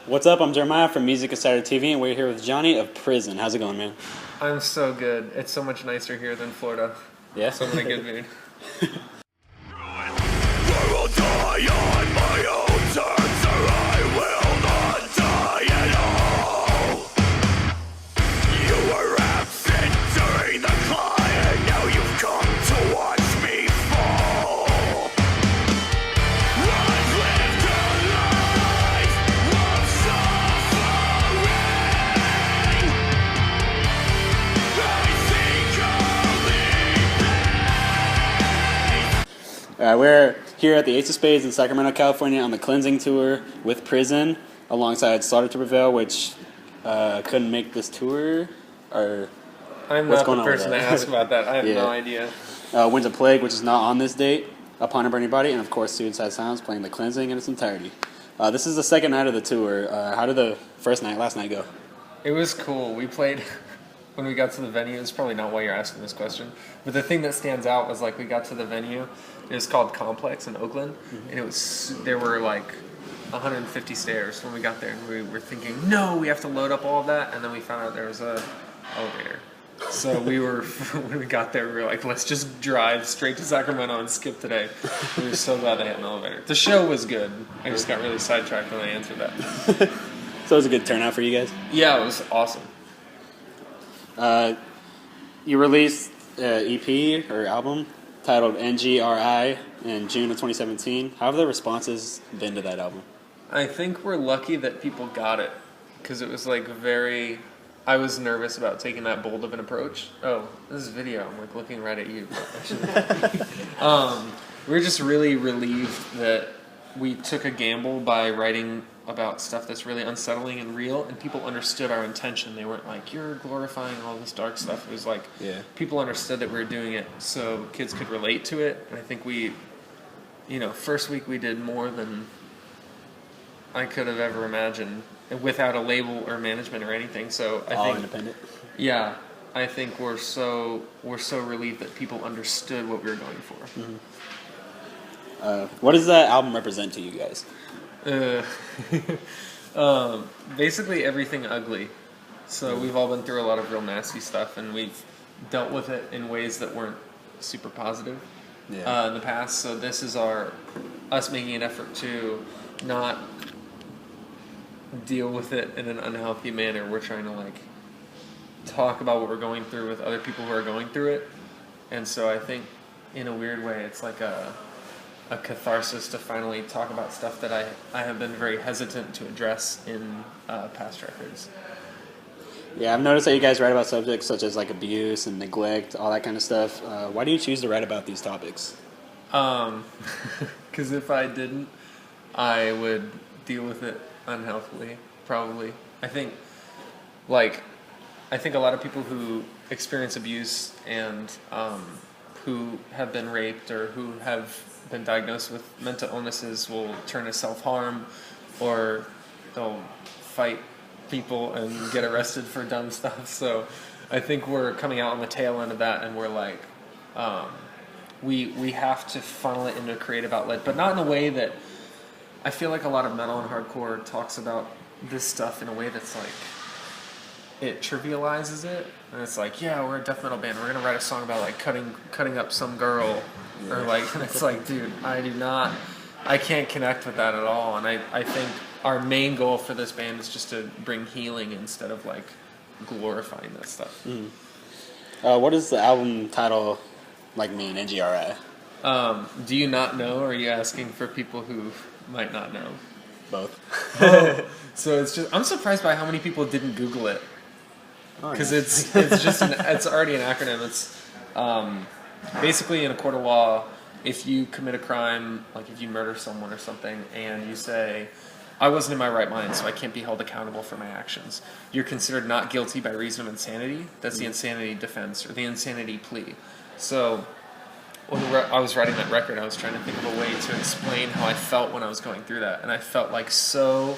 What's up? I'm Jeremiah from MusicInsiderTV, and we're here with Johnny of Prison. How's it going, man? I'm so good. It's so much nicer here than Florida. Yeah? So in a good mood. I will die on my own terms, or I will not die at all. You were absent during the climb, and now you've come to watch me fall. I've lived a life of suffering. I think I'll leave. We're here at the Ace of Spades in Sacramento, California on the cleansing tour with Prison alongside Slaughter to Prevail, which couldn't make this tour. Or I'm what's not going the on with person that? to ask about that. I have Yeah. no idea. Winds of Plague, which is not on this date, Upon a Burning Body, and of course Suicide Sounds playing the cleansing in its entirety. This is the second night of the tour. How did the last night go? It was cool. We played when we got to the venue. It's probably not why you're asking this question, but the thing that stands out was like we got to the venue. It was called Complex in Oakland, and there were like 150 stairs when we got there, and we were thinking, no, we have to load up all of that, and then we found out there was a elevator. So we were when we got there, we were like, let's just drive straight to Sacramento and skip today. We were so glad they had an elevator. The show was good. I just got really sidetracked when I answered that. So it was a good turnout for you guys? Yeah, it was awesome. You released an EP or album titled NGRI in June of 2017. How have the responses been to that album? I think we're lucky that people got it, because it was like very... I was nervous about taking that bold of an approach. Oh, this is video. I'm like looking right at you. We're just really relieved that we took a gamble by writing about stuff that's really unsettling and real, and people understood our intention. They weren't like, you're glorifying all this dark stuff. It was like, people understood that we were doing it so kids could relate to it. And I think we, first week we did more than I could have ever imagined without a label or management or anything. So I think independent. Yeah, I think we're so relieved that people understood what we were going for. What does that album represent to you guys? Basically everything ugly. So we've all been through a lot of real nasty stuff, and we've dealt with it in ways that weren't super positive in the past. So this is us making an effort to not deal with it in an unhealthy manner. We're trying to talk about what we're going through with other people who are going through it. And so I think in a weird way it's like a catharsis to finally talk about stuff that I have been very hesitant to address in past records. Yeah, I've noticed that you guys write about subjects such as abuse and neglect, all that kind of stuff. Why do you choose to write about these topics? Because if I didn't, I would deal with it unhealthily, probably. I think a lot of people who experience abuse and who have been raped or who have been diagnosed with mental illnesses will turn to self-harm, or they'll fight people and get arrested for dumb stuff. So I think we're coming out on the tail end of that, and we're like, we have to funnel it into a creative outlet, but not in a way that I feel like a lot of metal and hardcore talks about this stuff in a way that's like, it trivializes it, and it's like, yeah, we're a death metal band, we're gonna write a song about cutting up some girl, or and it's like, dude, I can't connect with that at all. And I think our main goal for this band is just to bring healing instead of glorifying that stuff. What does the album title mean, NGRI? Do you not know, or are you asking for people who might not know? Both. So it's just, I'm surprised by how many people didn't Google it, because it's already an acronym. It's basically, in a court of law, if you commit a crime, if you murder someone or something, and you say, I wasn't in my right mind, so I can't be held accountable for my actions, you're considered not guilty by reason of insanity. That's the insanity defense, or the insanity plea. So when I was writing that record, I was trying to think of a way to explain how I felt when I was going through that. And I felt so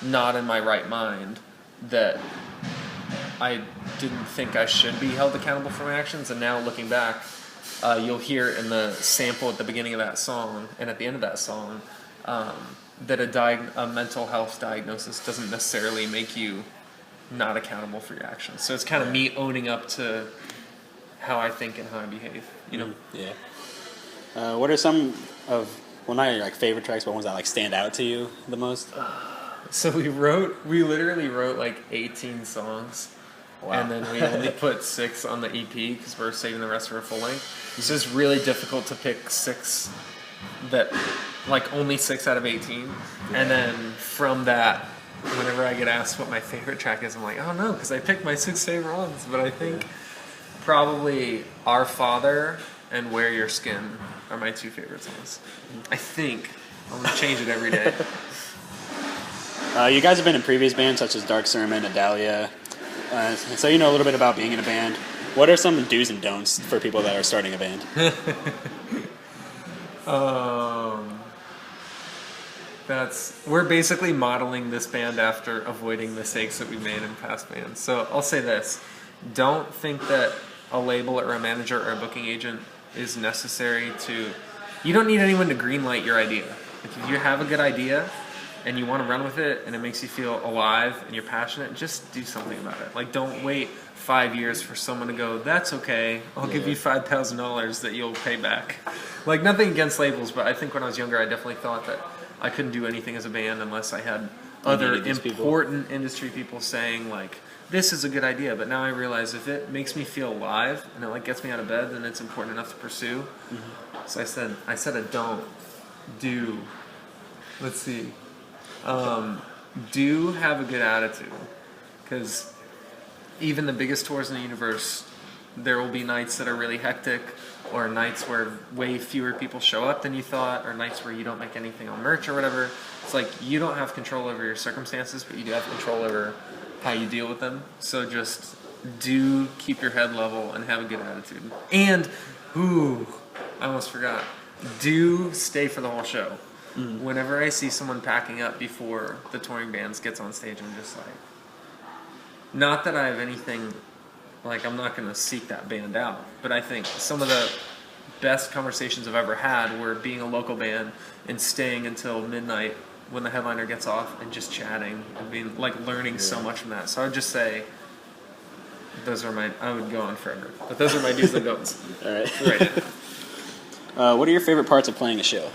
not in my right mind that I didn't think I should be held accountable for my actions. And now looking back, you'll hear in the sample at the beginning of that song and at the end of that song, that a mental health diagnosis doesn't necessarily make you not accountable for your actions. So it's kind of me owning up to how I think and how I behave, you know? Yeah. What are some of, well, not your like favorite tracks, but ones that like stand out to you the most? So we literally wrote like 18 songs. Wow. And then we only put 6 on the EP because we're saving the rest for a full length. So it's really difficult to pick 6 that, like only 6 out of 18. Yeah. And then from that, whenever I get asked what my favorite track is, I'm like, oh no, because I picked my 6 favorite ones. But I think probably Our Father and Wear Your Skin are my 2 favorite songs. I think. I'm going to change it every day. You guys have been in previous bands such as Dark Sermon, Adalia. So you know a little bit about being in a band. What are some do's and don'ts for people that are starting a band? We're basically modeling this band after avoiding mistakes that we made in past bands. So I'll say this. Don't think that a label or a manager or a booking agent is necessary to... You don't need anyone to greenlight your idea. If you have a good idea and you want to run with it and it makes you feel alive and you're passionate, just do something about it. Like, don't wait 5 years for someone to go, that's okay, I'll give you $5,000 that you'll pay back. Like, nothing against labels, but I think when I was younger I definitely thought that I couldn't do anything as a band unless I had other important industry people saying, like, this is a good idea. But now I realize if it makes me feel alive and it like gets me out of bed, then it's important enough to pursue. Mm-hmm. So I said a don't. Do. Let's see. Do have a good attitude, because even the biggest tours in the universe, there will be nights that are really hectic, or nights where way fewer people show up than you thought, or nights where you don't make anything on merch or whatever. It's like you don't have control over your circumstances, but you do have control over how you deal with them. So just do keep your head level and have a good attitude. And, I almost forgot, do stay for the whole show. Mm-hmm. Whenever I see someone packing up before the touring bands gets on stage, I'm just like, not that I have anything, like I'm not going to seek that band out, but I think some of the best conversations I've ever had were being a local band and staying until midnight when the headliner gets off and just chatting and being like learning so much from that. So I would just say, I would go on forever, but those are my do's and don'ts. All right. What are your favorite parts of playing a show?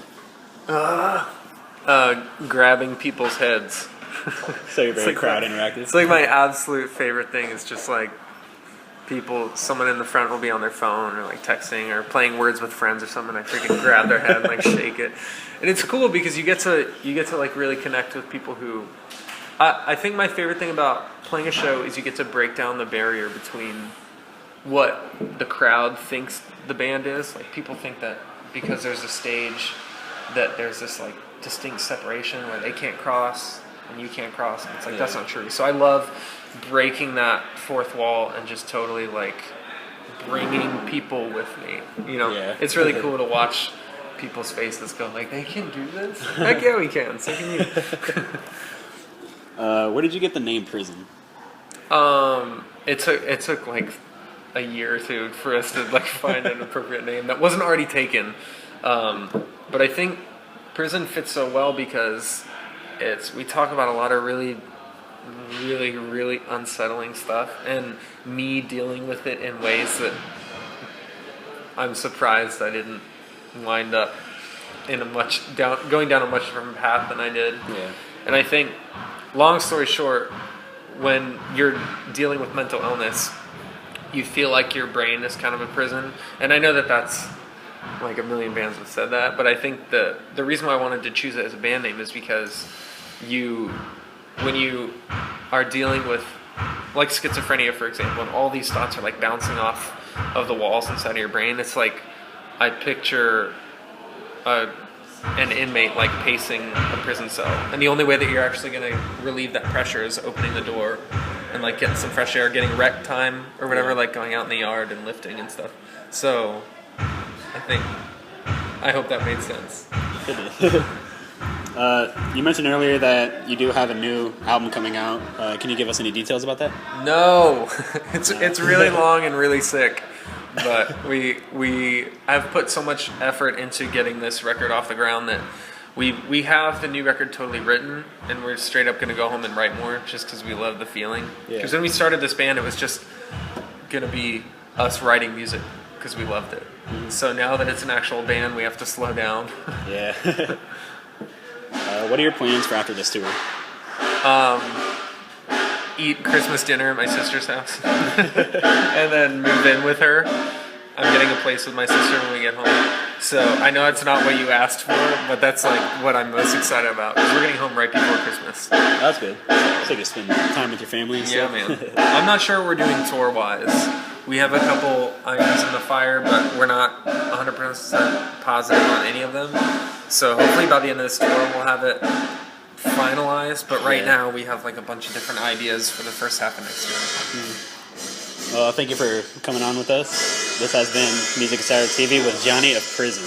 Grabbing people's heads. So you're very crowd interactive? It's like my absolute favorite thing is just like someone in the front will be on their phone or like texting or playing Words with Friends or something. I freaking grab their head and like shake it. And it's cool because you get to like really connect with people who... I think my favorite thing about playing a show is you get to break down the barrier between what the crowd thinks the band is. Like people think that because there's a stage that there's this like distinct separation where they can't cross and you can't cross. And it's like, that's not true. So I love breaking that fourth wall and just totally like bringing people with me. You know, it's really cool to watch people's faces go like, they can do this? Heck yeah, we can. So can you. Where did you get the name Prison? It took like a year or two for us to like find an appropriate name that wasn't already taken. But I think Prison fits so well because we talk about a lot of really, really, really unsettling stuff, and me dealing with it in ways that I'm surprised I didn't wind up in going down a much different path than I did. Yeah. And I think, long story short, when you're dealing with mental illness, you feel like your brain is kind of a prison. And I know that that's like a million bands have said that, but I think the reason why I wanted to choose it as a band name is because when you are dealing with like schizophrenia, for example, and all these thoughts are like bouncing off of the walls inside of your brain, it's like I picture an inmate like pacing a prison cell, and the only way that you're actually going to relieve that pressure is opening the door and like getting some fresh air, getting rec time or whatever, like going out in the yard and lifting and stuff. So I hope that made sense. You mentioned earlier that you do have a new album coming out. Can you give us any details about that? No, it's really long and really sick. But I've put so much effort into getting this record off the ground that we have the new record totally written, and we're straight up going to go home and write more just because we love the feeling. Because when we started this band, it was just going to be us writing music because we loved it. So now that it's an actual band, we have to slow down. Yeah. What are your plans for after this tour? Eat Christmas dinner at my sister's house. And then move in with her. I'm getting a place with my sister when we get home. So I know it's not what you asked for, but that's like what I'm most excited about. Because we're getting home right before Christmas. That's good. So you can spend time with your family and stuff. Yeah, man. I'm not sure what we're doing tour-wise. We have a couple irons in the fire, but we're not 100% positive on any of them. So hopefully by the end of this tour, we'll have it finalized. But right now, we have like a bunch of different ideas for the first half of next year. Well, thank you for coming on with us. This has been Music Insider TV with Johnny of Prison.